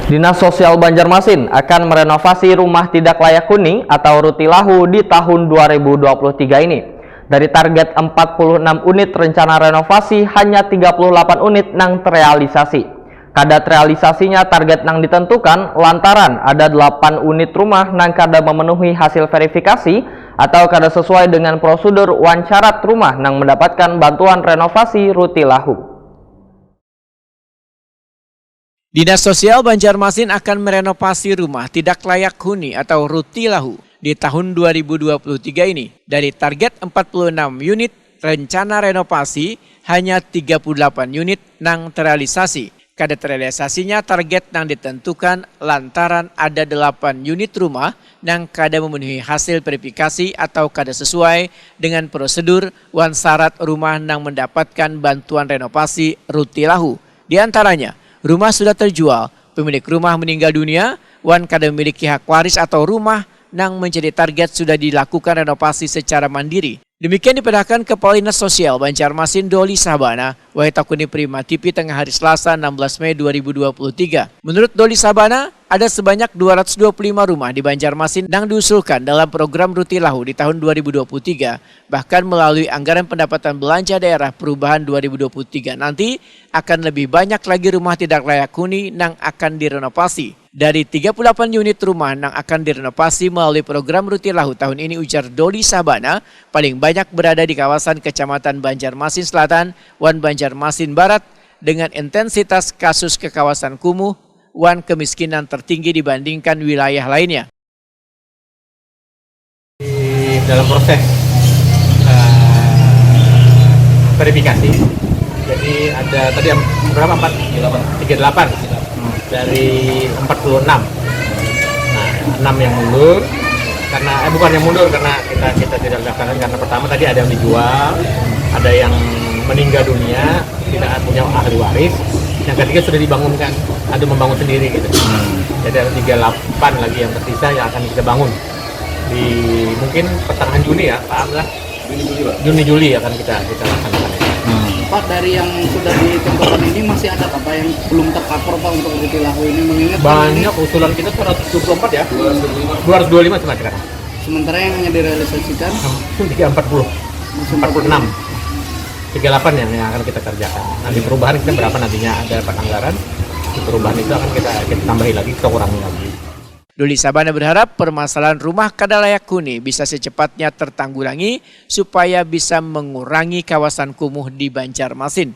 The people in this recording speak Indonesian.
Dinas Sosial Banjarmasin akan merenovasi rumah tidak layak huni atau rutilahu di tahun 2023 ini. Dari target 46 unit rencana renovasi, hanya 38 unit nang terrealisasi. Kadar realisasinya target nang ditentukan lantaran ada 8 unit rumah nang kada memenuhi hasil verifikasi atau kada sesuai dengan prosedur wan syarat rumah nang mendapatkan bantuan renovasi rutilahu. Dinas Sosial Banjarmasin akan merenovasi rumah tidak layak huni atau rutilahu di tahun 2023 ini. Dari target 46 unit rencana renovasi, hanya 38 unit nang terrealisasi. Kadar terrealisasinya target nang ditentukan lantaran ada 8 unit rumah nang kada memenuhi hasil verifikasi atau kada sesuai dengan prosedur wan syarat rumah nang mendapatkan bantuan renovasi rutilahu. Di antaranya, rumah sudah terjual, pemilik rumah meninggal dunia, wan kada memiliki hak waris atau rumah nang menjadi target sudah dilakukan renovasi secara mandiri. Demikian diperhatikan Kepala Dinas Sosial Banjarmasin Doli Sabana, Wahitakuni Prima TV tengah hari Selasa 16 Mei 2023. Menurut Doli Sabana, ada sebanyak 225 rumah di Banjarmasin yang diusulkan dalam program Rutilahu di tahun 2023. Bahkan melalui anggaran pendapatan belanja daerah perubahan 2023 nanti akan lebih banyak lagi rumah tidak layak huni yang akan direnovasi. Dari 38 unit rumah yang akan direnovasi melalui program Rutilahu tahun ini, ujar Doli Sabana, paling banyak berada di kawasan Kecamatan Banjarmasin Selatan, wan Banjarmasin Barat, dengan intensitas kasus ke kawasan kumuh, wan kemiskinan tertinggi dibandingkan wilayah lainnya. Dalam proses verifikasi, jadi ada tadi berapa? 38 dari 46. Nah, 6 yang mundur karena bukan yang mundur karena kita tidak lakukan, karena pertama tadi ada yang dijual, ada yang meninggal dunia, tidak punya ahli waris. Yang ketiga sudah dibangunkan, ada membangun sendiri gitu. Jadi ada 38 lagi yang tersisa yang akan kita bangun di mungkin pertengahan Juni ya, Pak Amlah. Juni-Juli akan kita laksanakan. Pak, dari yang sudah ditentukan ini masih ada apa yang belum tercover Pak untuk rutilahu ini, mengingat banyak usulan kita 124 ya, 225 sekarang. Sementara yang hanya direalisasikan 340, 46, 38 yang akan kita kerjakan. Nanti perubahan kita berapa nantinya ada anggaran, di perubahan itu akan kita tambahi lagi, kita kurangi lagi. Doli Sabana berharap permasalahan rumah kada layak huni bisa secepatnya tertanggulangi supaya bisa mengurangi kawasan kumuh di Banjarmasin.